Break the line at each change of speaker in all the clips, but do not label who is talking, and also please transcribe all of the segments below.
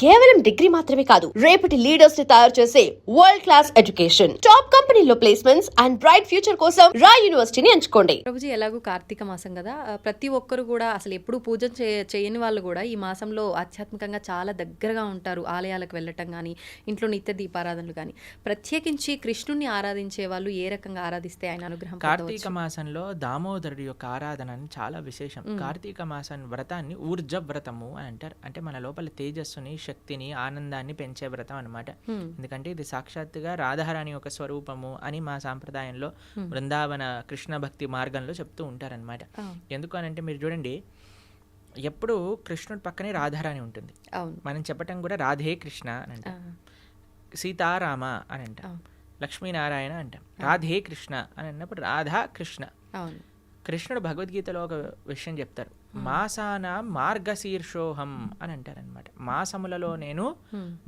కేవలం డిగ్రీ మాత్రమే కాదు, రేపటి లీడర్స్ ని తయారు చేసే వరల్డ్ క్లాస్ ఎడ్యుకేషన్. టాప్ కంపెనీలో ప్లేస్మెంట్స్ అండ్ బ్రైట్ ఫ్యూచర్ కోసం రా యూనివర్సిటీని ఎంచుకోండి.
ప్రభుజీ, ఎలాగో కార్తీక మాసం కదా, ప్రతి ఒక్కరు కూడా అసలు ఎప్పుడు పూజ చేయని వాళ్ళు కూడా ఈ మాసంలో ఆధ్యాత్మికంగా చాలా దగ్గరగా ఉంటారు. ఆలయాలకు వెళ్ళటం కానీ, ఇంట్లో నిత్య దీపారాధనలు కానీ. ప్రత్యేకించి కృష్ణుని ఆరాధించే వాళ్ళు ఏ రకంగా ఆరాధిస్తే ఆయన అనుగ్రహం
కార్తీక మాసంలో దామోదరుడి యొక్క ఆరాధన చాలా విశేషం. కార్తీక మాసం వ్రతాన్ని ఊర్జ వ్రతము అని అంటారు. అంటే మన లోపల తేజస్సుని, శక్తిని, ఆనందాన్ని పెంచే వ్రతం అనమాట. ఎందుకంటే ఇది సాక్షాత్తుగా రాధారాణి యొక్క స్వరూపము అని మా సాంప్రదాయంలో బృందావన కృష్ణ భక్తి మార్గంలో చెప్తూ ఉంటారనమాట. ఎందుకు అనంటే మీరు చూడండి, ఎప్పుడు కృష్ణుడి పక్కనే రాధారాణి ఉంటుంది. మనం చెప్పటం కూడా రాధే కృష్ణ అని అంటాం, సీతారామ అని అంటాం, లక్ష్మీనారాయణ అంటాం. రాధే కృష్ణ అని అన్నప్పుడు రాధా కృష్ణ. కృష్ణుడు భగవద్గీతలో ఒక విషయం చెప్తారు, మాసాన మార్గశీర్షోహం అని అంటారనమాట. మాసములలో నేను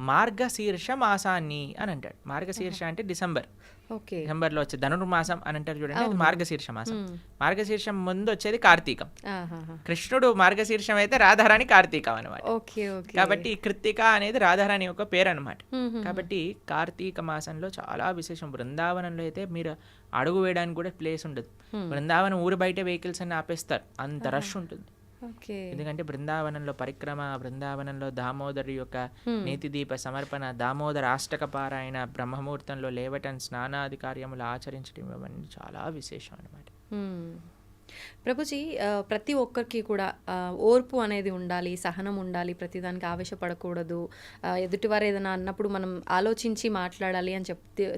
మార్గశీర్ష మాసాన్ని అని అంటాడు. మార్గశీర్ష అంటే డిసెంబర్, డిసెంబర్లో వచ్చే ధనుర్మాసం అని అంటారు చూడండి, అది మార్గశీర్ష మాసం. మార్గశీర్షం ముందు వచ్చేది కార్తీకం. కృష్ణుడు మార్గశీర్షం అయితే రాధారాణి కార్తీకం అనమాట. కాబట్టి కృత్తిక అనేది రాధారాణి యొక్క పేరు అనమాట. కాబట్టి కార్తీక మాసంలో చాలా విశేషం. బృందావనంలో అయితే మీరు అడుగు వేయడానికి కూడా ప్లేస్ ఉండదు. బృందావనం ఊరు బయట వెహికల్స్ అన్ని ఆపేస్తారు, అంత రష్ ఉంటుంది. ఎందుకంటే బృందావనంలో పరిక్రమ, బృందావనంలో దామోదరు యొక్క నేతి దీప సమర్పణ, దామోదర అష్టక పారాయణ, బ్రహ్మముహూర్తంలో లేవటం, స్నానాది కార్యములు ఆచరించడం, ఇవన్నీ చాలా విశేషం అనమాట.
ప్రభుజీ, ప్రతి ఒక్కరికి కూడా ఓర్పు అనేది ఉండాలి, సహనం ఉండాలి, ప్రతిదానికి ఆవేశపడకూడదు, ఎదుటివారు ఏదైనా అన్నప్పుడు మనం ఆలోచించి మాట్లాడాలి అని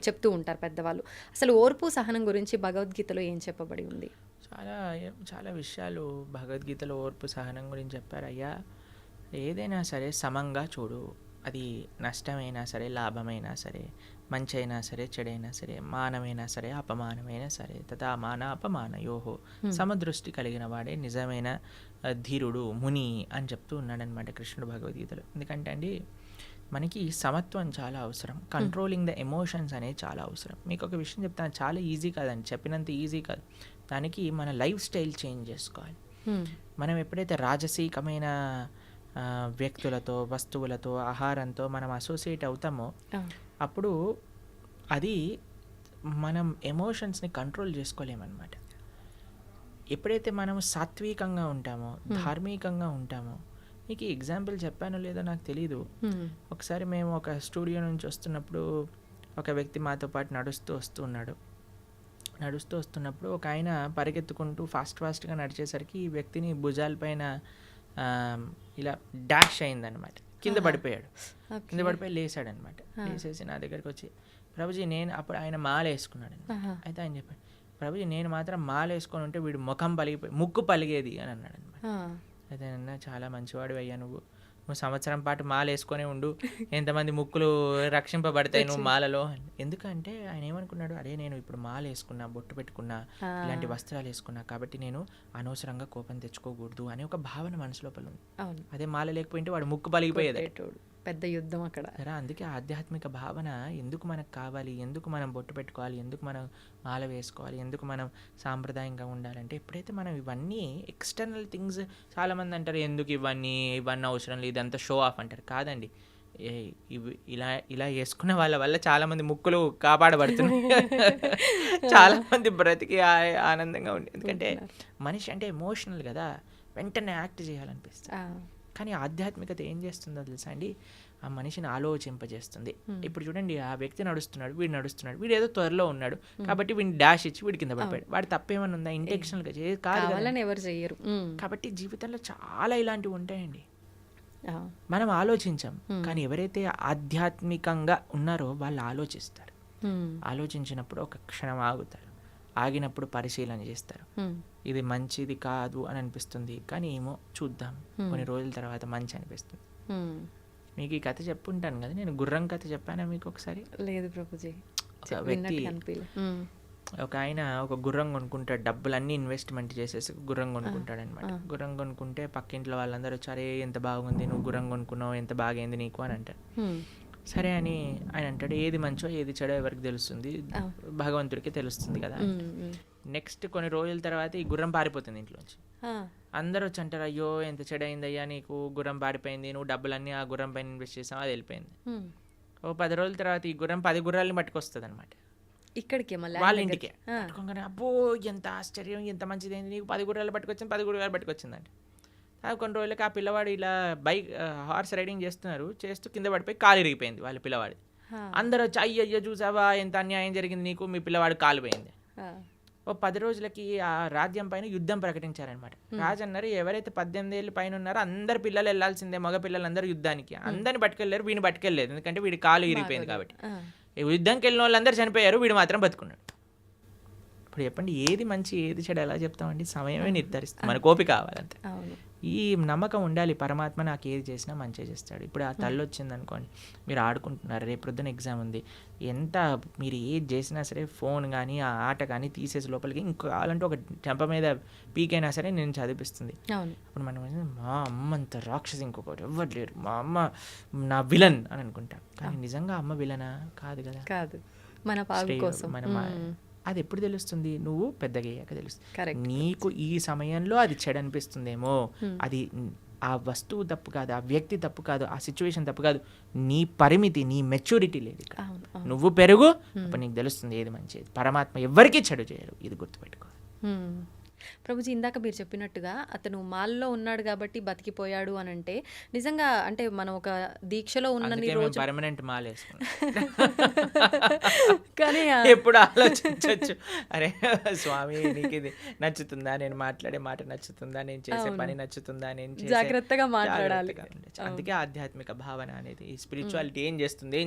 చెప్తూ ఉంటారు పెద్దవాళ్ళు. అసలు ఓర్పు సహనం గురించి భగవద్గీతలో ఏం చెప్పబడి ఉంది?
చాలా చాలా విషయాలు భగవద్గీతలో ఓర్పు సహనం గురించి చెప్పారు. అయ్యా, ఏదైనా సరే సమంగా చూడు. అది నష్టమైనా సరే, లాభమైనా సరే, మంచి అయినా సరే, చెడైనా సరే, మానమైనా సరే, అపమానమైనా సరే, తథా మాన అపమానయోహో సమదృష్టి కలిగిన వాడే నిజమైన ధీరుడు, ముని అని చెప్తూ ఉన్నాడనమాట కృష్ణుడు భగవద్గీతలో. ఎందుకంటే అండి, మనకి సమత్వం చాలా అవసరం. కంట్రోలింగ్ ద ఎమోషన్స్ అనేది చాలా అవసరం. మీకు ఒక విషయం చెప్తాను, చాలా ఈజీ కాదండి, చెప్పినంత ఈజీ కాదు. దానికి మన లైఫ్ స్టైల్ చేంజ్ చేసుకోవాలి. మనం ఎప్పుడైతే రాజసీకమైన వ్యక్తులతో, వస్తువులతో, ఆహారంతో మనం అసోసియేట్ అవుతామో అప్పుడు అది మనం ఎమోషన్స్ని కంట్రోల్ చేసుకోలేమన్నమాట. ఎప్పుడైతే మనం సాత్వికంగా ఉంటామో, ధార్మికంగా ఉంటామో, మీకు ఎగ్జాంపుల్ చెప్పానో లేదో నాకు తెలీదు. ఒకసారి మేము ఒక స్టూడియో నుంచి వస్తున్నప్పుడు ఒక వ్యక్తి మాతో పాటు నడుస్తూ వస్తున్నప్పుడు ఒక ఆయన పరిగెత్తుకుంటూ ఫాస్ట్గా నడిచేసరికి ఈ వ్యక్తిని భుజాలపైన ఇలా డాష్ అయిందనమాట. కింద పడిపోయి లేసాడనమాట. లేసేసి నా దగ్గరికి వచ్చి, ప్రభుజీ నేను, అప్పుడు ఆయన మాల వేసుకున్నాడు. అయితే ఆయన చెప్పాడు, ప్రభుజీ నేను మాత్రం మాల వేసుకొని ఉంటే వీడు ముక్కు పలిగేది అని అన్నాడు అనమాట. అయితే అన్న, చాలా మంచివాడు అయ్యా, నువ్వు సంవత్సరం పాటు మాల వేసుకొని ఉండు, ఎంతమంది ముక్కులు రక్షింపబడతాయి నువ్వు మాలలో. ఎందుకంటే ఆయన ఏమనుకున్నాడు, అరే నేను ఇప్పుడు మాల వేసుకున్నా, బొట్టు పెట్టుకున్నా, ఇలాంటి వస్త్రాలు వేసుకున్నా, కాబట్టి నేను అనవసరంగా కోపం తెచ్చుకోకూడదు అనే ఒక భావన మనసు లోపల ఉంది. అదే మాల లేకపోయింటే వాడు ముక్కు పలిగిపోయేది,
పెద్ద యుద్ధం అక్కడ.
అందుకే ఆధ్యాత్మిక భావన ఎందుకు మనకు కావాలి, ఎందుకు మనం బొట్టు పెట్టుకోవాలి, ఎందుకు మనం మాల వేసుకోవాలి, ఎందుకు మనం సాంప్రదాయంగా ఉండాలంటే, ఎప్పుడైతే మనం ఇవన్నీ ఎక్స్టర్నల్ థింగ్స్, చాలామంది అంటారు ఎందుకు ఇవన్నీ అవసరం లేదు, ఇదంతా షో ఆఫ్ అంటారు. కాదండి, ఇలా వేసుకున్న వాళ్ళ వల్ల చాలామంది ముక్కులు కాపాడబడుతున్నాయి, చాలామంది బ్రతికి ఆనందంగా ఉంది. ఎందుకంటే మనిషి అంటే ఎమోషనల్ కదా, వెంటనే యాక్ట్ చేయాలనిపిస్తుంది. కానీ ఆధ్యాత్మికత ఏం చేస్తుందో తెలుసా అండి, ఆ మనిషిని ఆలోచింపజేస్తుంది. ఇప్పుడు చూడండి, ఆ వ్యక్తి నడుస్తున్నాడు, వీడు ఏదో త్వరలో ఉన్నాడు కాబట్టి వీడిని డాష్ ఇచ్చి వీడి కింద పడిపోయాడు. వాడి తప్పేమన్నా ఉందా? ఇంటెన్షనల్గా కాదు,
ఎవరు చెయ్యరు.
కాబట్టి జీవితంలో చాలా ఇలాంటివి ఉంటాయండి. మనం ఆలోచించాం, కానీ ఎవరైతే ఆధ్యాత్మికంగా ఉన్నారో వాళ్ళు ఆలోచిస్తారు. ఆలోచించినప్పుడు ఒక క్షణం ఆగుతారు, ఆగినప్పుడు పరిశీలన చేస్తారు. ఇది మంచిది కాదు అని అనిపిస్తుంది, కానీ ఏమో చూద్దాం, కొన్ని రోజుల తర్వాత మంచి అనిపిస్తుంది. మీకు ఈ కథ చెప్పుంటాను కదా, నేను గుర్రం కథ చెప్పానా మీకు ఒకసారి?
లేదు ప్రభుజీ.
ఒక ఆయన ఒక గుర్రం కొనుక్కుంటాడు, డబ్బులన్నీ ఇన్వెస్ట్మెంట్ చేసేసి గుర్రం కొనుక్కుంటాడు అనమాట. గుర్రం కొనుక్కుంటే పక్కింట్లో వాళ్ళందరూ వచ్చారే, ఎంత బాగుంది, నువ్వు గుర్రం కొనుక్కున్నావు, ఎంత బాగైంది నీకు అని అంటారు. సరే అని ఆయన అంటాడు, ఏది మంచో ఏది చెడో ఎవరికి తెలుస్తుంది, భగవంతుడికి తెలుస్తుంది కదా. నెక్స్ట్ కొన్ని రోజుల తర్వాత ఈ గుర్రం పారిపోతుంది ఇంట్లోంచి. అందరూ వచ్చి అంటారు, అయ్యో ఎంత చెడైందయ్యా నీకు, గుర్రం పారిపోయింది, నువ్వు డబ్బులన్నీ ఆ గుర్రం పైన ఇన్వెస్ట్ చేసావు, అది వెళ్ళిపోయింది. ఓ 10 రోజుల తర్వాత ఈ గుర్రం 10 గుర్రాలని పట్టుకొస్తుంది అనమాట
ఇక్కడికి మళ్ళీ
వాళ్ళ ఇంటికే. పట్టుకోగానే అబ్బో ఎంత ఆశ్చర్యం, ఎంత మంచిదైంది, నీకు 10 గుర్రాలు పట్టుకొచ్చింది, 10 గుర్రాలు పట్టుకొచ్చిందంట. కొన్ని రోజులకి ఆ పిల్లవాడు ఇలా హార్స్ రైడింగ్ చేస్తూ కింద పడిపోయి కాలు ఇరిగిపోయింది వాళ్ళ పిల్లవాడి. అందరూ వచ్చి అయ్యో చూసావా ఎంత అన్యాయం జరిగింది నీకు, మీ పిల్లవాడు కాలు పోయింది. ఓ 10 రోజులకి ఆ రాజ్యం పైన యుద్ధం ప్రకటించారనమాట. రాజు అన్నారు, ఎవరైతే 18 ఏళ్ళు పైన ఉన్నారో అందరు పిల్లలు వెళ్ళాల్సిందే, మగ పిల్లలందరూ యుద్ధానికి. అందరిని పట్టుకెళ్ళారు, వీడిని పట్టుకెళ్ళలేదు, ఎందుకంటే వీడి కాలు ఇరిగిపోయింది కాబట్టి. యుద్ధంకి వెళ్ళిన వాళ్ళందరూ చనిపోయారు, వీడు మాత్రం బతుకున్నాడు. ఇప్పుడు చెప్పండి, ఏది మంచి ఏది చెడు ఎలా చెప్తామండి? సమయమే నిర్ధారిస్తుంది, మన కోపిక కావాలంతే. ఈ నమ్మకం ఉండాలి, పరమాత్మ నాకు ఏది చేసినా మంచిగా చేస్తాడు. ఇప్పుడు ఆ తల్లి వచ్చింది అనుకోండి, మీరు ఆడుకుంటున్నారు, రేపు ప్రొద్దున ఎగ్జామ్ ఉంది, ఎంత మీరు ఏది చేసినా సరే ఫోన్ కానీ ఆ ఆట కానీ తీసేసి లోపలికి ఇంకో కావాలంటే ఒక చెంప మీద పీకైనా సరే నేను చదివిస్తుంది. అప్పుడు మనం మా అమ్మ అంత రాక్షసి ఇంకొకటి ఎవ్వరు లేరు, మా అమ్మ నా విలన్ అని అనుకుంటాం. కానీ నిజంగా అమ్మ విలనా? కాదు కదా, కాదు, మన పాగు కోసం. అది ఎప్పుడు తెలుస్తుంది? నువ్వు పెద్దగా అయ్యాక తెలుస్తుంది. నీకు ఈ సమయంలో అది చెడు అనిపిస్తుందేమో, అది ఆ వస్తువు తప్పు కాదు, ఆ వ్యక్తి తప్పు కాదు, ఆ సిచ్యువేషన్ తప్పు కాదు, నీ పరిమితి, నీ మెచ్యూరిటీ లేదు ఇక్కడ. నువ్వు పెరుగు, అప్పుడు నీకు తెలుస్తుంది ఏది మంచిది. పరమాత్మ ఎవరికీ చెడు చేయరు, ఇది గుర్తుపెట్టుకో.
ప్రభుజీ, ఇందాక మీరు చెప్పినట్టుగా అతను మాల్లో ఉన్నాడు కాబట్టి బతికిపోయాడు అని అంటే, నిజంగా అంటే మనం ఒక దీక్షలో ఉన్నన్ని రోజు
పర్మనెంట్ మాల కానీ ఎప్పుడు ఆలోచించవచ్చు, అరే స్వామి నీకు ఇది నచ్చుతుందా, నేను మాట్లాడే మాట నచ్చుతుందా, నేను చేసే పని నచ్చుతుందా, నేను
జాగ్రత్తగా మాట్లాడాలి.
అందుకే ఆధ్యాత్మిక భావన అనేది, ఈ స్పిరిచువాలిటీ ఏం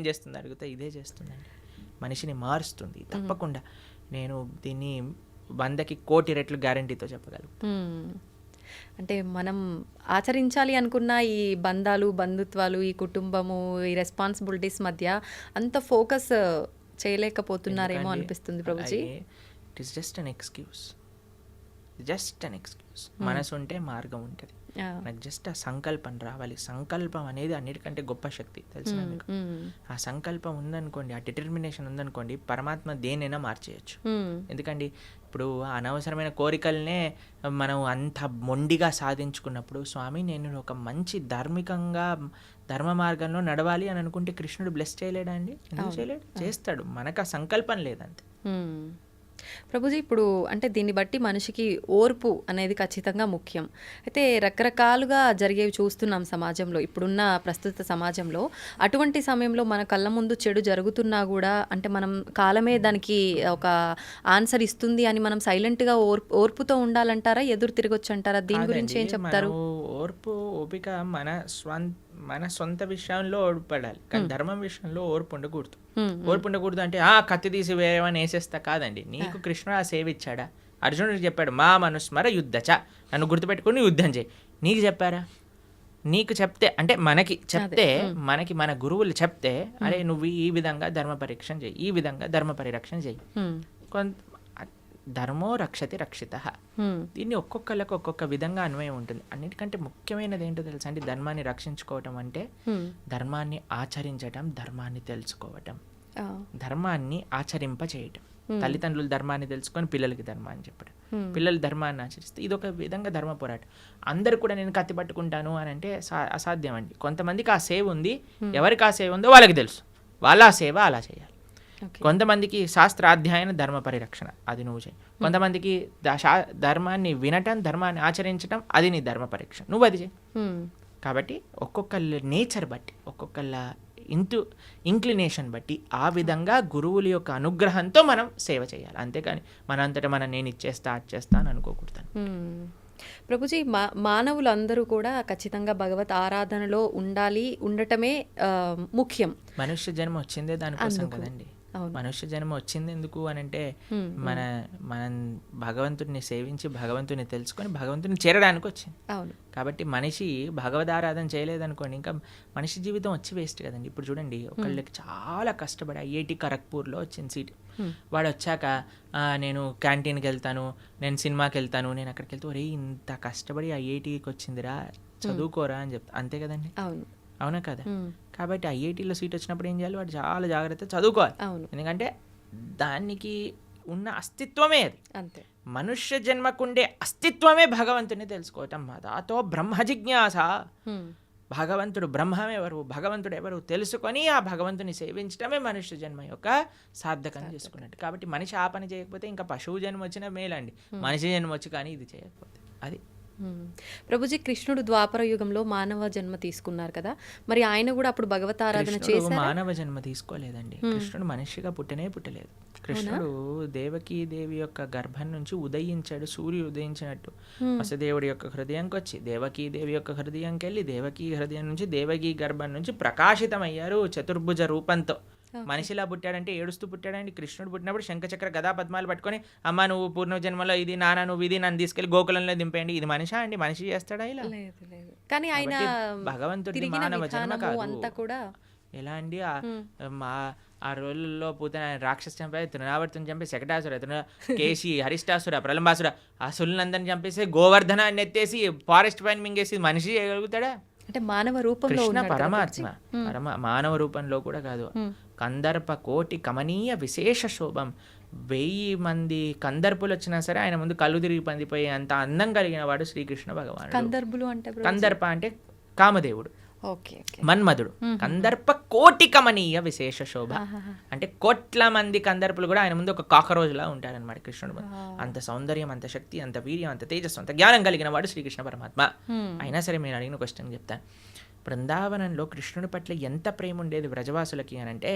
చేస్తుంది అడిగితే ఇదే చేస్తుందండి, మనిషిని మారుస్తుంది తప్పకుండా. నేను దీన్ని 100కి 1,000,000 రెట్లు గ్యారంటీతో చెప్పగలను.
అంటే మనం ఆచరించాలి అనుకున్న ఈ బంధాలు, బంధుత్వాలు, ఈ కుటుంబము, ఈ రెస్పాన్సిబిలిటీస్ మధ్య అంత ఫోకస్ చేయలేకపోతున్నారేమో అనిపిస్తుంది Prabhuji.
It is just an excuse. మనసు ఉంటే మార్గం ఉంటుంది. నాకు జస్ట్ ఆ సంకల్పం రావాలి. సంకల్పం అనేది అన్నిటికంటే గొప్ప శక్తి, తెలిసిన మీకు. ఆ సంకల్పం ఉందనుకోండి, ఆ డిటర్మినేషన్ ఉందనుకోండి, పరమాత్మ దేనైనా మార్చేయచ్చు. ఎందుకండి ఇప్పుడు అనవసరమైన కోరికలనే మనం అంత మొండిగా సాధించుకున్నప్పుడు, స్వామి నేను ఒక మంచి ధార్మికంగా ధర్మ మార్గంలో నడవాలి అని అనుకుంటే కృష్ణుడు బ్లెస్ చేయలేడా అండి? ఎందుకు చేయలేడు? చేస్తాడు, మనకు ఆ సంకల్పం లేదంతే.
ప్రభుజీ, ఇప్పుడు అంటే దీన్ని బట్టి మనిషికి ఓర్పు అనేది ఖచ్చితంగా ముఖ్యం. అయితే రకరకాలుగా జరిగేవి చూస్తున్నాం సమాజంలో, ఇప్పుడున్న ప్రస్తుత సమాజంలో. అటువంటి సమయంలో మన కళ్ళ ముందు చెడు జరుగుతున్నా కూడా అంటే మనం కాలమే దానికి ఒక ఆన్సర్ ఇస్తుంది అని మనం సైలెంట్గా ఓర్పుతో ఉండాలంటారా, ఎదురు తిరగొచ్చు అంటారా? దీని గురించి ఏం చెప్తారు?
ఓర్పు, ఓపిక మన సొంత విషయంలో ఓడిపడాలి, కానీ ధర్మం విషయంలో ఓర్పు ఉండకూడదు. ఓర్పు ఉండకూడదు అంటే కత్తి తీసి వేరేవని వేసేస్తా కాదండి. నీకు కృష్ణుడు ఆ సేవ ఇచ్చాడా? అర్జునుడికి చెప్పాడు, మా మనుస్మర యుద్ధచ, నన్ను గుర్తుపెట్టుకుని యుద్ధం చేయి. నీకు చెప్పారా? నీకు చెప్తే అంటే మనకి చెప్తే, మనకి మన గురువులు చెప్తే, అరే నువ్వు ఈ విధంగా ధర్మ పరీక్షణ చేయి, ఈ విధంగా ధర్మ పరిరక్షణ చేయి. ధర్మో రక్షతి రక్షిత. దీన్ని ఒక్కొక్కళ్ళకి ఒక్కొక్క విధంగా అన్వయం ఉంటుంది. అన్నిటికంటే ముఖ్యమైనది ఏంటో తెలుసా అండి? ధర్మాన్ని రక్షించుకోవటం అంటే ధర్మాన్ని ఆచరించటం, ధర్మాన్ని తెలుసుకోవటం, ధర్మాన్ని ఆచరింప చేయటం. తల్లిదండ్రులు ధర్మాన్ని తెలుసుకొని పిల్లలకి ధర్మాన్ని చెప్పడం, పిల్లలు ధర్మాన్ని ఆచరిస్తే ఇది ఒక విధంగా ధర్మ పోరాటం. అందరు కూడా నేను కత్తి పట్టుకుంటాను అని అంటే అసాధ్యం అండి. కొంతమందికి ఆ సేవ ఉంది, ఎవరికి ఆ సేవ ఉందో వాళ్ళకి తెలుసు, వాళ్ళ ఆ సేవ అలా చేయాలి. కొంతమందికి శాస్త్రాధ్యాయన ధర్మ పరిరక్షణ, అది నువ్వు చేయి. కొంతమందికి ధర్మాన్ని వినటం, ధర్మాన్ని ఆచరించటం, అది నీ ధర్మ పరీక్ష, నువ్వు అది చేయి. కాబట్టి ఒక్కొక్కళ్ళ నేచర్ బట్టి, ఒక్కొక్కళ్ళ ఇంక్లినేషన్ బట్టి ఆ విధంగా గురువుల యొక్క అనుగ్రహంతో మనం సేవ చేయాలి. అంతేకాని మనంతటా మనం నేను ఇచ్చేస్తా అది చేస్తా అని అనుకోకూడదు.
ప్రభుజీ, మానవులందరూ కూడా ఖచ్చితంగా భగవత్ ఆరాధనలో ఉండటమే ముఖ్యం.
మనుష్య జన్మ వచ్చిందే దానికోసం కదండి. మనుష్య జన్మ వచ్చింది ఎందుకు అని అంటే మనం భగవంతుడిని సేవించి భగవంతుని తెలుసుకొని భగవంతుని చేరడానికి వచ్చింది. కాబట్టి మనిషి భగవదారాధన చేయలేదనుకోండి, ఇంకా మనిషి జీవితం వచ్చి వేస్ట్ కదండి. ఇప్పుడు చూడండి, ఒకళ్ళకి చాలా కష్టపడి ఐఐటి ఖరగ్పూర్లో వచ్చింది సీట్. వాడు వచ్చాక నేను క్యాంటీన్కి వెళ్తాను, నేను సినిమాకి వెళ్తాను, నేను అక్కడికి వెళ్తే ఒరే ఇంత కష్టపడి ఐఐటికి వచ్చిందిరా, చదువుకోరా అని చెప్తా. అంతే కదండి, అవునా కదా? కాబట్టి ఐఐటీలో సీట్ వచ్చినప్పుడు ఏం చేయాలి? వాడు చాలా జాగ్రత్త చదువుకోవాలి. ఎందుకంటే దానికి ఉన్న అస్తిత్వమే అది.
అంతే.
మనుష్య జన్మకుండే అస్తిత్వమే భగవంతుని తెలుసుకోవటం. దాతో బ్రహ్మ జిజ్ఞాస. భగవంతుడు బ్రహ్మమెవరు, భగవంతుడు ఎవరు తెలుసుకొని ఆ భగవంతుని సేవించడమే మనుష్య జన్మ యొక్క సార్థకం చేసుకున్నట్టు. కాబట్టి మనిషి ఆ పని చేయకపోతే ఇంకా పశువు జన్మ వచ్చినా మేలండి, మనిషి జన్మ వచ్చి కానీ ఇది చేయకపోతే అది.
ప్రభుజీ, కృష్ణుడు ద్వాపర యుగంలో మానవ జన్మ తీసుకున్నారు కదా, మరి ఆయన కూడా అప్పుడు భగవతారాధన చేశారు?
మానవ జన్మ తీసుకోలేదండి. కృష్ణుడు మనిషిగా పుట్టలేదు. కృష్ణుడు దేవకీ దేవి యొక్క గర్భం నుంచి ఉదయించాడు, సూర్యుడు ఉదయించినట్టు. వసుదేవుడి యొక్క హృదయంకి వచ్చి దేవకీ దేవి యొక్క హృదయంకి వెళ్ళి దేవకీ హృదయం నుంచి దేవకీ గర్భం నుంచి ప్రకాశితమయ్యారు చతుర్భుజ రూపంతో. మనిషిలా పుట్టాడంటే ఏడుస్తూ పుట్టాడండి. కృష్ణుడు పుట్టినప్పుడు శంఖచక్ర గదా పద్మాలు పట్టుకొని, అమ్మ నువ్వు పూర్ణజన్మలో ఇది, నాన్న నువ్వు ఇది, నన్ను తీసుకెళ్లి గోకులంలో దింపేయండి. ఇది మనిషా అండి? మనిషి చేస్తాడా ఇలా?
కానీ ఆయన
భగవంతుడి మానవ జన్మ కాదు. ఎలా అండి? ఆ రోజుల్లో పూతన రాక్షసు చంపే, తృణావర్తిని చంపే, శకటాసుర, కేసి, హరిష్టాసుర, ప్రలంబాసుర, ఆ సుల్నందని చంపేసి గోవర్ధన అని ఎత్తేసి ఫారెస్ట్ పైన మింగేసి మనిషి చేయగలుగుతాడా?
అంటే మానవ రూపంలో
కృష్ణ పరమాత్మ మానవ రూపంలో కూడా కాదు. కందర్ప కోటి కమనీయ విశేష శోభం. 1000 మంది కందర్పులు వచ్చినా సరే ఆయన ముందు కళ్ళు తిరిగి పందిపోయి అంత అందం కలిగిన వాడు శ్రీకృష్ణ భగవానుడు.
కందర్పులు అంటే,
కందర్ప అంటే కామదేవుడు,
ఓకే,
మన్మధుడు. కందర్ప కోటి కమనీయ విశేష శోభ అంటే కోట్ల మంది కందర్పులు కూడా ఆయన ముందు ఒక కాకరోజులా ఉంటారనమాట కృష్ణుడు. అంత సౌందర్యం, అంత శక్తి, అంత వీర్యం, అంత తేజస్సు, అంత జ్ఞానం కలిగిన వాడు శ్రీకృష్ణ పరమాత్మ. అయినా సరే మీరు అడిగిన క్వశ్చన్ చెప్తాను. బృందావనంలో కృష్ణుడి పట్ల ఎంత ప్రేమ ఉండేది వ్రజవాసులకి అని అంటే,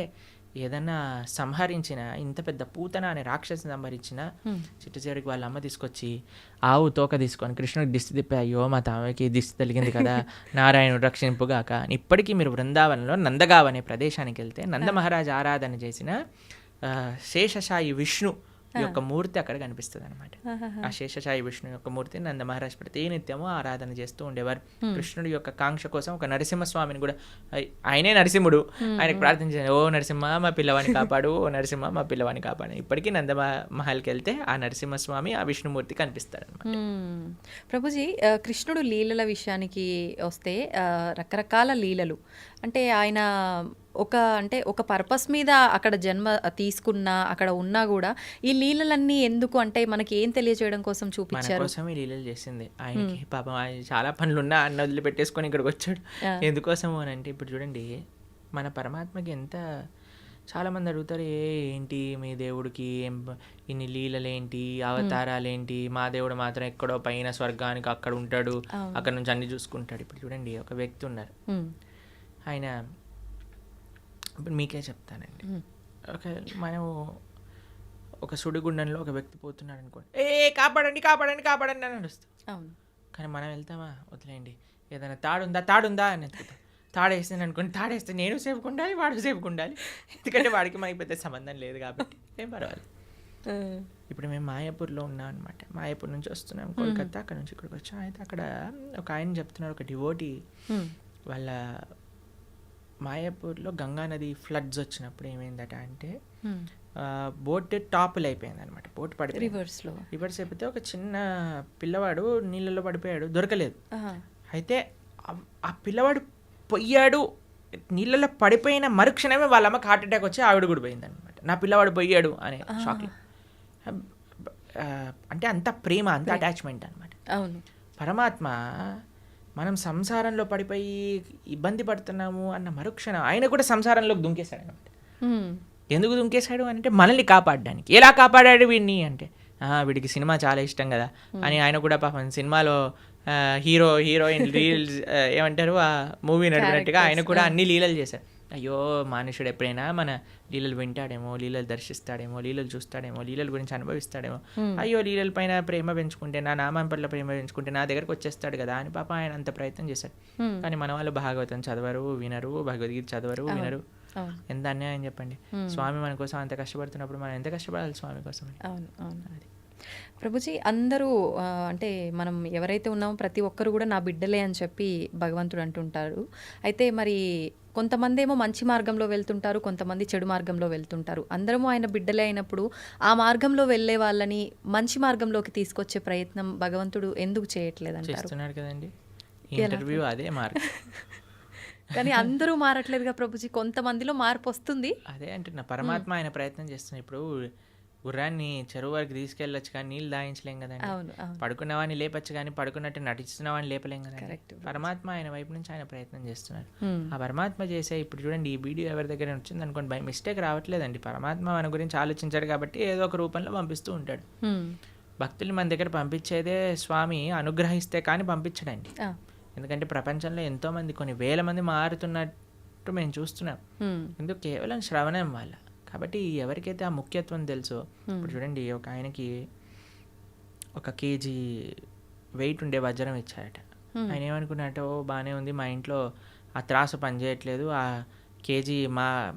ఏదన్నా సంహరించిన, ఇంత పెద్ద పూతన అనే రాక్షసిని సంహరించిన చిట్టు చివరికి వాళ్ళ అమ్మ తీసుకొచ్చి ఆవు తోక తీసుకొని కృష్ణుడికి దిష్టి తిప్పి, అయ్యో మా తామకి దిష్టి తగిలింది కదా, నారాయణుడు రక్షింపుగాక. ఇప్పటికీ మీరు బృందావనంలో నందగావ్ అనే ప్రదేశానికి వెళ్తే నంద మహారాజ్ ఆరాధన చేసిన శేషశాయి విష్ణు యొక్క మూర్తి అక్కడ కనిపిస్తుంది అనమాట. ఆ శేషశాయి విష్ణు యొక్క మూర్తిని నంద మహారాజ్ ప్రతి నిత్యము ఆరాధన చేస్తూ ఉండేవారు. కృష్ణుడి యొక్క కాంక్ష కోసం ఒక నరసింహస్వామిని కూడా, ఆయనే నరసింహుడు, ఆయనకు ప్రార్థించారు, ఓ నరసింహ మా పిల్లవాడిని కాపాడు, ఓ నరసింహ మా పిల్లవాడిని కాపాడు. ఇప్పటికీ నంద మహల్కి వెళ్తే ఆ నరసింహస్వామి, ఆ విష్ణుమూర్తి కనిపిస్తాడు అనమాట.
ప్రభుజీ, కృష్ణుడు లీలల విషయానికి వస్తే రకరకాల లీలలు, అంటే ఆయన ఒక పర్పస్ మీద అక్కడ జన్మ తీసుకున్నా, అక్కడ ఉన్నా కూడా ఈ లీలలన్నీ ఎందుకు అంటే మనకి ఏం తెలియజేయడం కోసం చూపించారు?
కోసం ఈ లీలలు చేసింది. ఆయనకి పాపం ఆయన చాలా పనులున్నా అన్న వదిలిపెట్టేసుకొని ఇక్కడికి వచ్చాడు. ఎందుకోసము అని అంటే, ఇప్పుడు చూడండి మన పరమాత్మకి ఎంత, చాలామంది అడుగుతారు, ఏంటి మీ దేవుడికి ఇన్ని లీలలేంటి, అవతారాలేంటి, మా దేవుడు మాత్రం ఎక్కడో పైన స్వర్గానికి అక్కడ ఉంటాడు, అక్కడ నుంచి అన్ని చూసుకుంటాడు. ఇప్పుడు చూడండి ఒక వ్యక్తి ఉన్నారు, ఆయన ఇప్పుడు మీకే చెప్తానండి. మనము ఒక సుడిగుండంలో ఒక వ్యక్తి పోతున్నాడు అనుకోండి, కాపాడండి కాపాడండి కాపాడండి అని నడుస్తాం. కానీ మనం వెళ్తామా, వదిలేయండి, ఏదైనా తాడుందా అని ఎత్తుకుతాం. తాడేస్తాను అనుకోండి, తాడేస్తే నేను సేఫ్గా ఉండాలి, వాడు సేఫ్గా ఉండాలి. ఎందుకంటే వాడికి మనకి పెద్ద సంబంధం లేదు కాబట్టి ఏం పర్వాలేదు. ఇప్పుడు మేము మాయాపూర్లో ఉన్నాం అనమాట. మాయాపూర్ నుంచి వస్తున్నాం కోల్కతా, అక్కడ నుంచి ఇక్కడికి వచ్చాం. అయితే అక్కడ ఒక ఆయన చెప్తున్నారు, ఒక డివోటీ వాళ్ళ మాయాపూర్లో గంగానది ఫ్లడ్స్ వచ్చినప్పుడు ఏమైందట అంటే, బోట్ టాపులు అయిపోయింది అనమాట. బోట్ పడిపోయి రివర్స్ అయిపోతే ఒక చిన్న పిల్లవాడు నీళ్ళలో పడిపోయాడు, దొరకలేదు. అయితే ఆ పిల్లవాడు పొయ్యాడు, నీళ్ళలో పడిపోయిన మరుక్షణమే వాళ్ళ అమ్మకి హార్ట్ అటాక్ వచ్చి ఆవిడ కూడా పోయింది అనమాట. నా పిల్లవాడు పోయాడు అనే షాక్లో. అంటే అంత ప్రేమ, అంత అటాచ్మెంట్ అనమాట. పరమాత్మ మనం సంసారంలో పడిపోయి ఇబ్బంది పడుతున్నాము అన్న మరుక్షణం ఆయన కూడా సంసారంలోకి దుంకేశాడు అనమాట. ఎందుకు దుంకేశాడు అంటే మనల్ని కాపాడడానికి. ఎలా కాపాడాడు వీడిని అంటే, వీడికి సినిమా చాలా ఇష్టం కదా అని ఆయన కూడా పాపం సినిమాలో హీరోయిన్ లీలలు ఏమంటారు ఆ మూవీ నడిపినట్టుగా ఆయన కూడా అన్ని లీలలు చేశారు. అయ్యో మనుషుడు ఎప్పుడైనా మన లీలలు వింటాడేమో, లీలలు దర్శిస్తాడేమో, లీలలు చూస్తాడేమో, లీలల గురించి అనుభవిస్తాడేమో, అయ్యో లీలల పైన ప్రేమ పెంచుకుంటే, నా నామం పట్ల ప్రేమ పెంచుకుంటే నా దగ్గరకు వచ్చేస్తాడు కదా అని పాప ఆయన అంత ప్రయత్నం చేశాడు. కానీ మన వాళ్ళు భాగవతం చదవరు, వినరు, భగవద్గీత చదవరు, వినరు. ఎంత అన్యాయం చెప్పండి. స్వామి మన కోసం అంత కష్టపడుతున్నప్పుడు మనం ఎంత కష్టపడాలి స్వామి కోసం? అది
ప్రభుజీ, అందరూ అంటే మనం ఎవరైతే ఉన్నామో ప్రతి ఒక్కరు కూడా నా బిడ్డలే అని చెప్పి భగవంతుడు అంటుంటారు. అయితే మరి కొంతమంది ఏమో మంచి మార్గంలో వెళ్తుంటారు, కొంతమంది చెడు మార్గంలో వెళ్తుంటారు. అందరము ఆయన బిడ్డలే అయినప్పుడు ఆ మార్గంలో వెళ్ళే వాళ్ళని మంచి మార్గంలోకి తీసుకొచ్చే ప్రయత్నం భగవంతుడు ఎందుకు చేయట్లేదు అంటారు?
కదండి, ఇంటర్వ్యూ అదే మార్గం.
కానీ అందరూ మారట్లేదుగా ప్రభుజీ, కొంతమందిలో మార్పు వస్తుంది.
అదే అంటున్నా, పరమాత్మ ఆయన ప్రయత్నం చేస్తున్నా. ఇప్పుడు గుర్రాన్ని చెరువు వరకు తీసుకెళ్ళొచ్చు కానీ నీళ్ళు దాయించలేం కదండి.
అవును అవును
పడుకున్నవాడిని లేపచ్చు కానీ పడుకున్నట్టు నటిస్తున్నవాడిని లేపలేం కదండి.
కరెక్ట్.
పరమాత్మ ఆయన వైపు నుంచి ఆయన ప్రయత్నం చేస్తున్నారు.
Hmm.
ఆ పరమాత్మ చేసే ఇప్పుడు చూడండి, ఈ వీడియో ఎవరి దగ్గర వచ్చింది అనుకోండి, బై మిస్టేక్ రావట్లేదండి. పరమాత్మ మన గురించి ఆలోచించాడు కాబట్టి ఏదో ఒక రూపంలో పంపిస్తూ ఉంటాడు.
Hmm.
భక్తుల్ని మన దగ్గర పంపించేదే స్వామి అనుగ్రహిస్తే కానీ పంపించడండి.
Ah.
ఎందుకంటే ప్రపంచంలో ఎంతోమంది, కొన్ని వేల మంది మారుతున్నట్టు మేము చూస్తున్నాం.
Hmm.
ఎందుకు? కేవలం శ్రవణం వల్ల. కాబట్టి ఎవరికైతే ఆ ముఖ్యత్వం తెలుసో, ఇప్పుడు చూడండి ఒక ఆయనకి 1 కేజీ వెయిట్ ఉండే వజ్రం ఇచ్చారట. ఆయన ఏమనుకున్నట్టు, ఓ బాగానే ఉంది, మా ఇంట్లో ఆ త్రాసు పనిచేయట్లేదు, ఆ కేజీ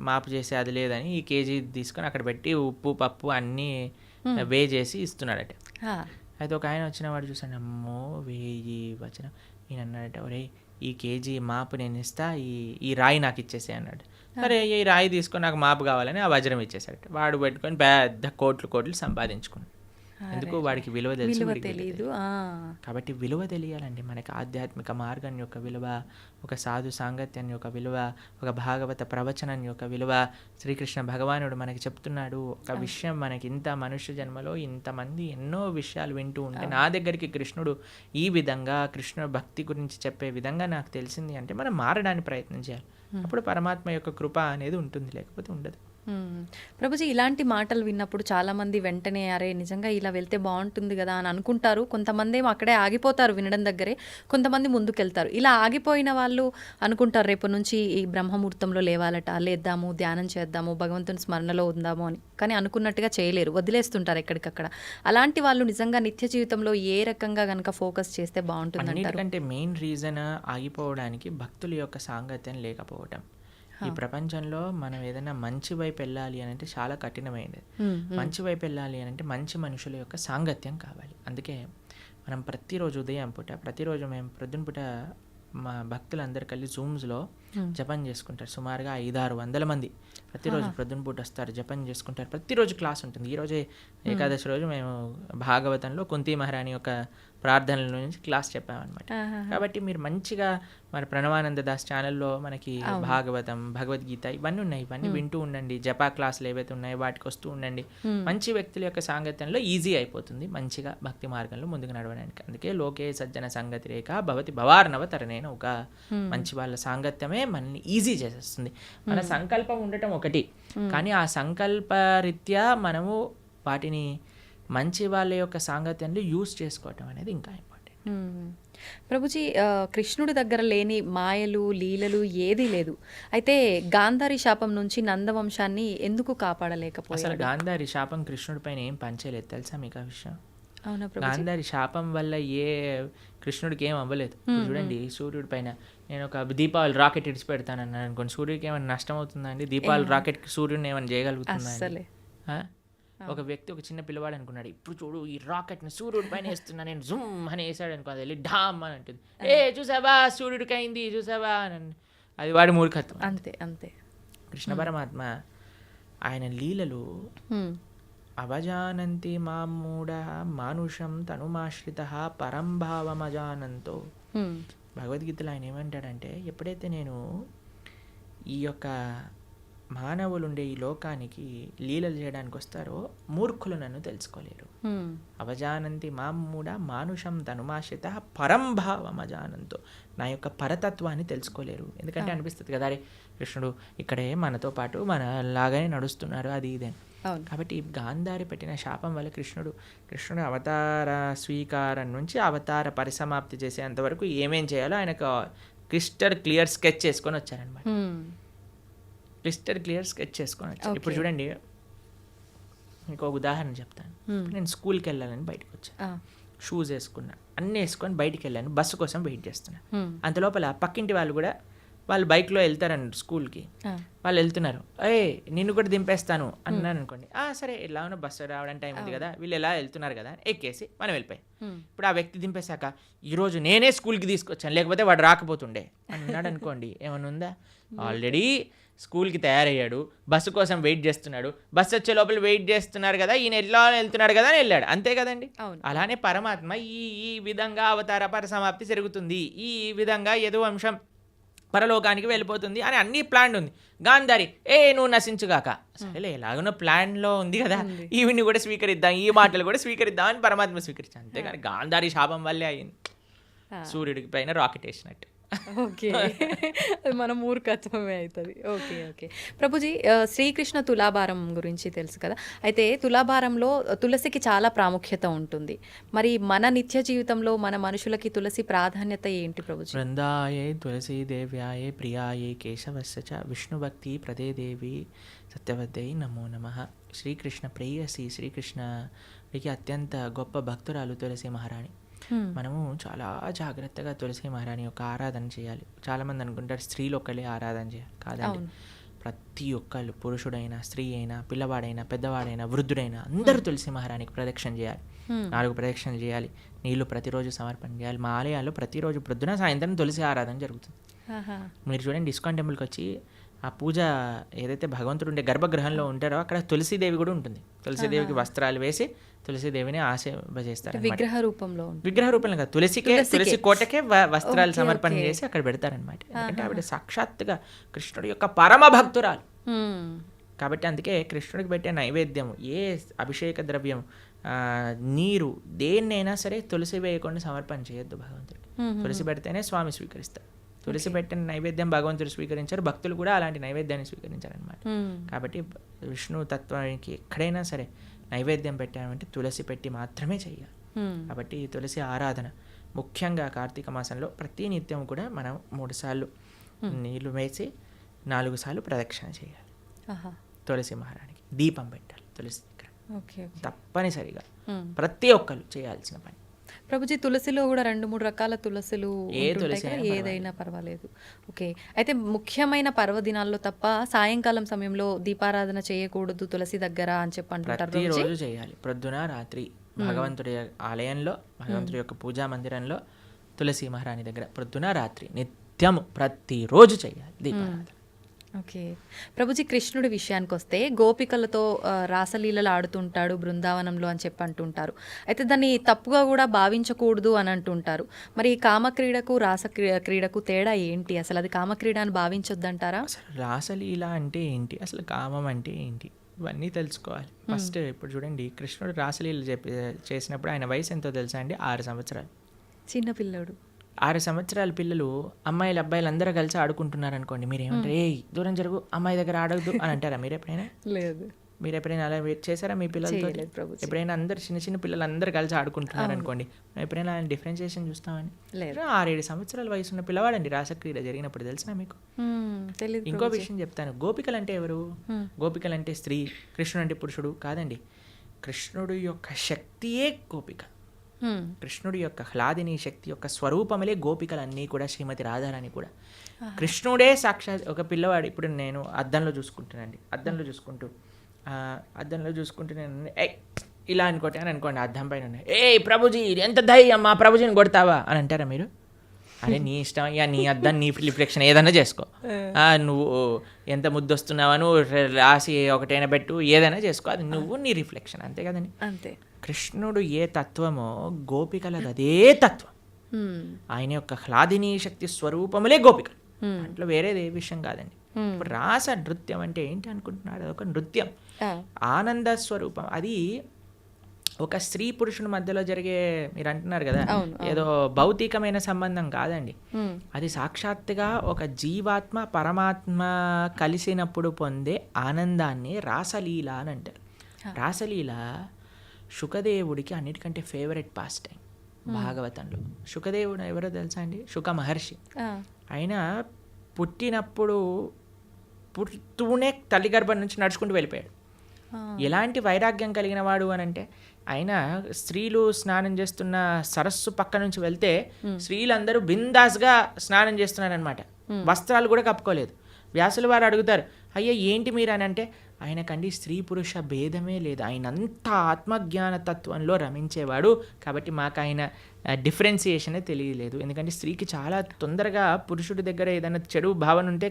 మాపు చేసే అది లేదని ఈ కేజీ తీసుకొని అక్కడ పెట్టి ఉప్పు పప్పు అన్నీ వే చేసి ఇస్తున్నాడట.
Ah.
అయితే ఒక ఆయన వచ్చిన వాడు చూసాను, అమ్మో 1000 వచనం. ఈయన అన్నాడట, ఒరే ఈ కేజీ మాపు నేను ఇస్తా, ఈ రాయి నాకు ఇచ్చేసే అన్నాడు. సరే ఈ రాయి తీసుకొని నాకు మాపు కావాలని ఆ వజ్రం ఇచ్చేసాడట. వాడు పెట్టుకొని పెద్ద కోట్లు సంపాదించుకున్నాడు. ఎందుకు? వాడికి విలువ తెలుసు,
విలువ
వీడికి విలువ
తెలీదు.
తెలియదు. కాబట్టి విలువ తెలియాలండి మనకి. ఆధ్యాత్మిక మార్గం యొక్క విలువ, ఒక సాధు సాంగత్యం యొక్క విలువ, ఒక భాగవత ప్రవచనం యొక్క విలువ. శ్రీకృష్ణ భగవానుడు మనకి చెప్తున్నాడు ఒక విషయం, మనకి ఇంత మనుష్య జన్మలో ఇంతమంది ఎన్నో విషయాలు వింటూ ఉంటే నా దగ్గరికి కృష్ణుడు ఈ విధంగా కృష్ణ భక్తి గురించి చెప్పే విధంగా నాకు తెలిసింది అంటే మనం మారడానికి ప్రయత్నం చేయాలి. అప్పుడు పరమాత్మ యొక్క కృప అనేది ఉంటుంది, లేకపోతే ఉండదు.
ప్రభుజీ, ఇలాంటి మాటలు విన్నప్పుడు చాలామంది వెంటనే అరే నిజంగా ఇలా వెళ్తే బాగుంటుంది కదా అని అనుకుంటారు. కొంతమంది ఏమో అక్కడే ఆగిపోతారు వినడం దగ్గరే, కొంతమంది ముందుకెళ్తారు. ఇలా ఆగిపోయిన వాళ్ళు అనుకుంటారు రేపు నుంచి ఈ బ్రహ్మముహూర్తంలో లేవాలట, లేద్దాము, ధ్యానం చేద్దాము, భగవంతుని స్మరణలో ఉందాము అని. కానీ అనుకున్నట్టుగా చేయలేరు, వదిలేస్తుంటారు ఎక్కడికక్కడ. అలాంటి వాళ్ళు నిజంగా నిత్య జీవితంలో ఏ రకంగా కనుక ఫోకస్ చేస్తే బాగుంటుంది అంటారు?
అన్నిటికంటే మెయిన్ రీజన్ ఆగిపోవడానికి భక్తుల యొక్క సాంగత్యం లేకపోవటం. ఈ ప్రపంచంలో మనం ఏదైనా మంచి వైపు వెళ్ళాలి అని అంటే చాలా కఠినమైనది. మంచి వైపు వెళ్ళాలి అని అంటే మంచి మనుషుల యొక్క సాంగత్యం కావాలి. అందుకే మనం ప్రతిరోజు ఉదయం పూట, ప్రతిరోజు మేము ప్రొద్దున పూట మా భక్తులందరూ కలిసి జూమ్స్లో జపం చేసుకుంటారు. సుమారుగా 500-600 మంది ప్రతిరోజు ప్రొద్దున పూట వస్తారు, జపం చేసుకుంటారు. ప్రతిరోజు క్లాస్ ఉంటుంది. ఈరోజే ఏకాదశి రోజు మేము భాగవతంలో కుంతి మహారాణి యొక్క ప్రార్థనల నుంచి క్లాస్ చెప్పామన్నమాట. కాబట్టి మీరు మంచిగా మన ప్రణవానంద దాస్ ఛానల్లో మనకి భాగవతం, భగవద్గీత ఇవన్నీ ఉన్నాయి. ఇవన్నీ వింటూ ఉండండి. జపా క్లాసులు ఏవైతే ఉన్నాయో వాటికి వస్తూ ఉండండి. మంచి వ్యక్తుల యొక్క సాంగత్యంలో ఈజీ అయిపోతుంది మంచిగా భక్తి మార్గంలో ముందుకు నడవడానికి. అందుకే లోకే సజ్జన సంగతి రేఖ భవతి భవార్ణవ తరణేన, ఒక మంచి వాళ్ళ సాంగత్యమే మనల్ని ఈజీ చేసేస్తుంది. మన సంకల్పం ఉండటం ఒకటి, కానీ ఆ సంకల్ప రీత్యా మనము వాటిని మంచి వాళ్ళ యొక్క సాంగత్యంలో యూజ్ చేసుకోవటం అనేది ఇంకా ఇంపార్టెంట్.
ప్రభుజీ, కృష్ణుడి దగ్గర లేని మాయలు లీలలు ఏదీ లేదు. అయితే గాంధారి శాపం నుంచి నందవంశాన్ని ఎందుకు కాపాడలేకపోయారు?
అసలు గాంధారి శాపం కృష్ణుడి పైన ఏం పంచేయలేదు, తెలుసా మీకు ఆ విషయం?
అవునా ప్రభుజీ?
గాంధారి శాపం వల్ల కృష్ణుడికి ఏం అవ్వలేదు. చూడండి, సూర్యుడి పైన నేను ఒక దీపావళి రాకెట్ ఇడిచి పెడతాను అన్నాను అనుకోండి, సూర్యుడికి ఏమైనా నష్టం అవుతుందండి? దీపావళి రాకెట్ సూర్యుడిని ఏమైనా చేయగలుగుతుందా?
అసలే
ఒక వ్యక్తి, ఒక చిన్న పిల్లవాడు అనుకున్నాడు, ఇప్పుడు చూడు ఈ రాకెట్ని సూర్యుడి పైన వేస్తున్నా నేను, జుమ్ అని వేసాడు అనుకో, అది వెళ్ళి ఢామ్ అని అంటుంది, చూసావా సూర్యుడికి అయింది చూసావా అని. అది వాడి మూర్ఖత్వం.
అంతే అంతే.
కృష్ణ పరమాత్మ ఆయన లీలలు అవజానంతి మామూఢ మానుషం తనుమాశ్రిత పరంభావమజానంతో. భగవద్గీతలో ఆయన ఏమంటాడంటే, ఎప్పుడైతే నేను ఈ యొక్క మానవులు ఉండే ఈ లోకానికి లీలలు చేయడానికి వస్తారో మూర్ఖులు నన్ను తెలుసుకోలేరు. అవజానంతి మామూఢ మానుషం తనుమాశ్రిత పరంభావమజానంతో, నా యొక్క పరతత్వాన్ని తెలుసుకోలేరు. ఎందుకంటే అనిపిస్తుంది కదా, అరే కృష్ణుడు ఇక్కడే మనతో పాటు మన లాగానే నడుస్తున్నారు, అది ఇదే. కాబట్టి గాంధారి పెట్టిన శాపం వల్ల కృష్ణుడు అవతార స్వీకారం నుంచి అవతార పరిసమాప్తి చేసేంతవరకు ఏమేం చేయాలో ఆయనకు క్రిస్టల్ క్లియర్ స్కెచ్ చేసుకొని వచ్చారనమాట. ఇప్పుడు చూడండి, ఇంకో ఉదాహరణ చెప్తాను. నేను స్కూల్కి వెళ్ళాలని బయటకు వచ్చాను, షూస్ వేసుకున్నా, అన్నీ వేసుకొని బయటికి వెళ్ళాను, బస్సు కోసం వెయిట్ చేస్తున్నా. అంతలోపల పక్కింటి వాళ్ళు కూడా వాళ్ళు బైక్లో వెళ్తారండి స్కూల్కి, వాళ్ళు వెళ్తున్నారు, నిన్ను కూడా దింపేస్తాను అన్నాను అనుకోండి, సరే ఎలా ఉన్నా బస్సు రావడం టైం ఉంది కదా, వీళ్ళు ఎలా వెళ్తున్నారు కదా ఎక్కేసి మనం వెళ్ళిపోయాం. ఇప్పుడు ఆ వ్యక్తి దింపేశాక ఈరోజు నేనే స్కూల్కి తీసుకొచ్చాను, లేకపోతే వాడు రాకపోతుండే అన్నాడు అనుకోండి, ఏమన్నా ఉందా? ఆల్రెడీ స్కూల్కి తయారయ్యాడు, బస్సు కోసం వెయిట్ చేస్తున్నాడు, బస్సు వచ్చే లోపల వెయిట్ చేస్తున్నారు కదా, ఈయన ఎలా వెళ్తున్నాడు కదా అని వెళ్ళాడు, అంతే కదండి. అలానే పరమాత్మ ఈ విధంగా అవతార పరిసమాప్తి జరుగుతుంది, ఈ విధంగా యదువంశం పరలోకానికి వెళ్ళిపోతుంది అని అన్ని ప్లాన్ ఉంది. గాంధారి నువ్వు నశించుగాక, సరేలే ఎలాగనో ప్లాన్లో ఉంది కదా, ఈవిని కూడా స్వీకరిద్దాం, ఈ మాటలు కూడా స్వీకరిద్దాం అని పరమాత్మ స్వీకరించాను. అంతేగాని గాంధారి శాపం వల్లే అయింది, సూర్యుడికి పైన రాకెట్ వేసినట్టు.
ఓకే, అది మన మూర్ఖత్వమే అవుతుంది. ఓకే ఓకే ప్రభుజీ, శ్రీకృష్ణ తులాభారం గురించి తెలుసు కదా, అయితే తులాభారంలో తులసికి చాలా ప్రాముఖ్యత ఉంటుంది. మరి మన నిత్య జీవితంలో మన మనుషులకి తులసి ప్రాధాన్యత ఏంటి ప్రభుజీ?
బృందాయే తులసీ దేవ్యాయే ప్రియాయే కేశవస్య చ విష్ణుభక్తి ప్రదే దేవి సత్యవద్దై నమో నమః. శ్రీకృష్ణ ప్రేయసి, శ్రీకృష్ణకి అత్యంత గొప్ప భక్తురాలు తులసి మహారాణి. మనము చాలా జాగ్రత్తగా తులసి మహారాణి యొక్క ఆరాధన చేయాలి. చాలామంది అనుకుంటారు స్త్రీలు ఒక్కలే ఆరాధన చేయాలి, కాదండి. ప్రతి ఒక్కళ్ళు, పురుషుడైనా స్త్రీ అయినా పిల్లవాడైనా పెద్దవాడైనా వృద్ధుడైనా అందరూ తులసి మహారాణికి ప్రదక్షిణ చేయాలి. 4 ప్రదక్షిణలు చేయాలి. నీళ్లు ప్రతిరోజు సమర్పణ చేయాలి. మా ఆలయాల్లో ప్రతిరోజు ప్రొద్దున సాయంత్రం తులసి ఆరాధన జరుగుతుంది. మీరు చూడండి, ఇస్కాన్ టెంపుల్కి వచ్చి ఆ పూజ ఏదైతే భగవంతుడు ఉండే గర్భగృహంలో ఉంటారో అక్కడ తులసీదేవి కూడా ఉంటుంది. తులసీదేవికి వస్త్రాలు వేసి తులసీదేవిని ఆశీర్వదిస్తారు.
విగ్రహ రూపంలో
కాదు, తులసి కోటకే వస్త్రాలు సమర్పణ చేసి అక్కడ పెడతారనమాట. ఎందుకంటే ఆవిడ సాక్షాత్తుగా కృష్ణుడి యొక్క పరమ భక్తురాలు కాబట్టి. అందుకే కృష్ణుడికి పెట్టే నైవేద్యము, ఏ అభిషేక ద్రవ్యం, నీరు, దేన్నైనా సరే తులసి వేయకుండా సమర్పణ చేయొద్దు భగవంతుడికి. తులసి పెడితేనే స్వామి స్వీకరిస్తారు. తులసి పెట్టిన నైవేద్యం భగవంతుడు స్వీకరించారు, భక్తులు కూడా అలాంటి నైవేద్యాన్ని స్వీకరించారనమాట. కాబట్టి విష్ణు తత్వానికి ఎక్కడైనా సరే నైవేద్యం పెట్టామంటే తులసి పెట్టి మాత్రమే చేయాలి. కాబట్టి ఈ తులసి ఆరాధన ముఖ్యంగా కార్తీక మాసంలో ప్రతి నిత్యం కూడా మనం 3 సార్లు నీళ్లు వేసి 4 సార్లు ప్రదక్షిణ చేయాలి. తులసి మహారాణికి దీపం పెట్టాలి తులసి దగ్గర, తప్పనిసరిగా ప్రతి ఒక్కరు చేయాల్సిన పని.
ప్రభుజీ, తులసిలో కూడా 2-3 రకాల తులసులు ఏదైనా పర్వాలేదు. ఓకే, అయితే ముఖ్యమైన పర్వదినాల్లో తప్ప సాయంకాలం సమయంలో దీపారాధన చేయకూడదు తులసి దగ్గర అని చెప్పి అంటుంటారు.
ప్రతిరోజు చేయాలి, ప్రొద్దున రాత్రి భగవంతుడి ఆలయంలో, భగవంతుడి యొక్క పూజా మందిరంలో తులసి మహారాణి దగ్గర ప్రొద్దున రాత్రి నిత్యము ప్రతిరోజు చేయాలి దీపారాధన.
ఓకే ప్రభుజీ, కృష్ణుడి విషయానికి వస్తే గోపికలతో రాసలీలలు ఆడుతుంటాడు బృందావనంలో అని చెప్పి అంటుంటారు. అయితే దాన్ని తప్పుగా కూడా భావించకూడదు అని అంటుంటారు. మరి కామక్రీడకు క్రీడకు తేడా ఏంటి? అసలు అది కామక్రీడ అని భావించొద్దంటారా?
అసలు రాసలీల అంటే ఏంటి, అసలు కామం అంటే ఏంటి, ఇవన్నీ తెలుసుకోవాలి ఫస్ట్. ఇప్పుడు చూడండి, కృష్ణుడు రాసలీల చేసినప్పుడు ఆయన వయసు ఎంతో తెలుసా అండి? 6 సంవత్సరాలు.
చిన్నపిల్లడు.
6 సంవత్సరాల పిల్లలు అమ్మాయిలు అబ్బాయిలు అందరూ కలిసి ఆడుకుంటున్నారు అనుకోండి, మీరు ఏమంటారు? దూరం జరుగు, అమ్మాయి దగ్గర ఆడద్దు అని అంటారా మీరు ఎప్పుడైనా?
లేదు.
మీరు ఎప్పుడైనా అలా చేశారా మీ పిల్లలతో? ఎప్పుడైనా అందరు చిన్న పిల్లలు అందరూ కలిసి ఆడుకుంటున్నారు అనుకోండి, ఎప్పుడైనా డిఫరెన్షియేషన్ చూస్తామని? 6-7 సంవత్సరాల వయసు ఉన్న పిల్లవాడండి రాసక్రీడ జరిగినప్పుడు, తెలుసా మీకు? ఇంకో విషయం చెప్తాను, గోపికలు అంటే ఎవరు? గోపికలు అంటే స్త్రీ, కృష్ణుడు అంటే పురుషుడు కాదండి. కృష్ణుడు యొక్క శక్తియే గోపిక. కృష్ణుడి యొక్క హ్లాదిని శక్తి యొక్క స్వరూపములే గోపికలన్నీ కూడా, శ్రీమతి రాధారాణి కూడా. కృష్ణుడే సాక్షాత్ ఒక పిల్లవాడు. ఇప్పుడు నేను అద్దంలో చూసుకుంటానండి, అద్దంలో చూసుకుంటూ నేను ఇలా అనుకోండి, అద్దం పైన ప్రభుజీ ఎంత ధైర్యం, మా ప్రభుజీని కొడతావా అని అంటారా మీరు? అదే నీ ఇష్టం, ఇక నీ అద్దం నీ రిఫ్లెక్షన్ ఏదైనా చేసుకో, నువ్వు ఎంత ముద్దు వస్తున్నావా నువ్వు రాసి ఒకటైనా పెట్టు, ఏదైనా చేసుకో, అది నువ్వు నీ రిఫ్లెక్షన్, అంతే కదండి.
అంతే.
కృష్ణుడు ఏ తత్వమో గోపికలది అదే తత్వం. ఆయన యొక్క హ్లాదిని శక్తి స్వరూపములే గోపికలు, దాంట్లో వేరేది ఏ విషయం కాదండి. ఇప్పుడు రాస నృత్యం అంటే ఏంటి అనుకుంటున్నారు? అదొక నృత్యం, ఆనంద స్వరూపం. అది ఒక స్త్రీ పురుషుని మధ్యలో జరిగే, మీరు అంటున్నారు కదా ఏదో భౌతికమైన సంబంధం కాదండి. అది సాక్షాత్తుగా ఒక జీవాత్మ పరమాత్మ కలిసినప్పుడు పొందే ఆనందాన్ని రాసలీల అని అంటారు. రాసలీల శుకదేవుడికి అన్నిటికంటే ఫేవరెట్ పాస్ టైం భాగవతంలో. శుకదేవుడు ఎవరో తెలుసా అండి? శుక మహర్షి. ఆయన పుడుతూనే తల్లి గర్భం నుంచి నడుచుకుంటూ వెళ్ళిపోయాడు. ఎలాంటి వైరాగ్యం కలిగిన వాడు అని అంటే, ఆయన స్త్రీలు స్నానం చేస్తున్న సరస్సు పక్క నుంచి వెళ్తే స్త్రీలందరూ బిందాస్గా స్నానం చేస్తున్నారనమాట, వస్త్రాలు కూడా కప్పుకోలేదు. వ్యాసుల వారు అడుగుతారు, అయ్యా ఏంటి మీరు అని అంటే, ఆయనకండి స్త్రీ పురుష భేదమే లేదు, ఆయన అంతా ఆత్మజ్ఞాన తత్వంలో రమించేవాడు, కాబట్టి మాకు ఆయన డిఫరెన్సియేషనే తెలియలేదు. ఎందుకంటే స్త్రీకి చాలా తొందరగా పురుషుడి దగ్గర ఏదైనా చెడు భావన ఉంటే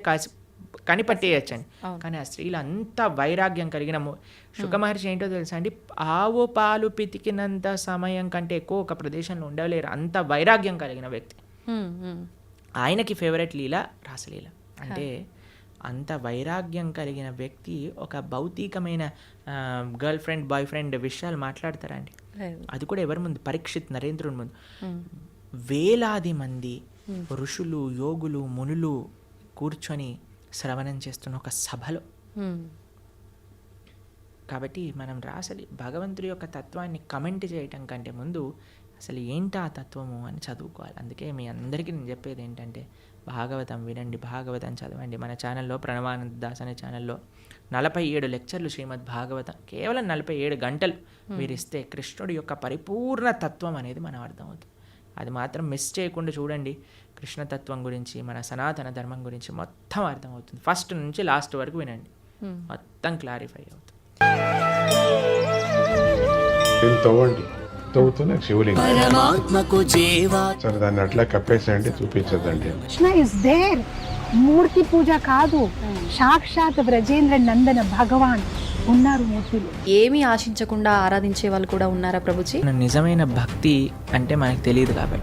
కనిపట్టేయచ్చండి, కానీ ఆ స్త్రీలు అంత వైరాగ్యం కలిగిన శుక మహర్షి ఏంటో తెలుసా అండి? ఆవు పాలు పితికినంత సమయం కంటే ఎక్కువ ఒక ప్రదేశంలో ఉండలేరు, అంత వైరాగ్యం కలిగిన వ్యక్తి. ఆయనకి ఫేవరెట్ లీల రాసలీల. అంటే అంత వైరాగ్యం కలిగిన వ్యక్తి ఒక భౌతికమైన గర్ల్ ఫ్రెండ్ బాయ్ ఫ్రెండ్ విషయాలు మాట్లాడతారా అండి? అది కూడా ఎవరి ముందు? పరీక్షిత్ నరేంద్రుని ముందు. వేలాది మంది ఋషులు, యోగులు, మునులు కూర్చొని శ్రవణం చేస్తున్న ఒక సభలో. కాబట్టి మనం రాసలి భగవంతుడి యొక్క తత్వాన్ని కమెంట్ చేయటం కంటే ముందు అసలు ఏంటి ఆ తత్వము అని చదువుకోవాలి. అందుకే మీ అందరికీ నేను చెప్పేది ఏంటంటే భాగవతం వినండి, భాగవతం చదవండి. మన ఛానల్లో ప్రణవానంద దాస్ అనే ఛానల్లో 47 లెక్చర్లు శ్రీమద్ భాగవతం, కేవలం 47 గంటలు మీరు ఇస్తే కృష్ణుడి యొక్క పరిపూర్ణ తత్వం అనేది మనం అర్థమవుతుంది. అది మాత్రం మిస్ చేయకుండా చూడండి. కృష్ణతత్వం గురించి, మన సనాతన ధర్మం గురించి మొత్తం అర్థమవుతుంది. ఫస్ట్ నుంచి లాస్ట్ వరకు వినండి, మొత్తం క్లారిఫై అవుతుంది.
తవ్వండి, తవ్వుతూనే శివలింగం.
పరమాత్మకు జీవా
సరే దాన్ని అట్లా కప్పేసేయండి, చూపించదండి.
Krishna is there. మూర్తి పూజ కాదు, సాక్షాత్ బ్రజేంద్ర నందన భగవాన్ ఉన్నారు మూర్తిలో.
ఏమీ ఆశించకుండా ఆరాధించే వాళ్ళు కూడా ఉన్నారా ప్రభుజీ?
నిజమైన భక్తి అంటే మనకు తెలియదు కాబట్టి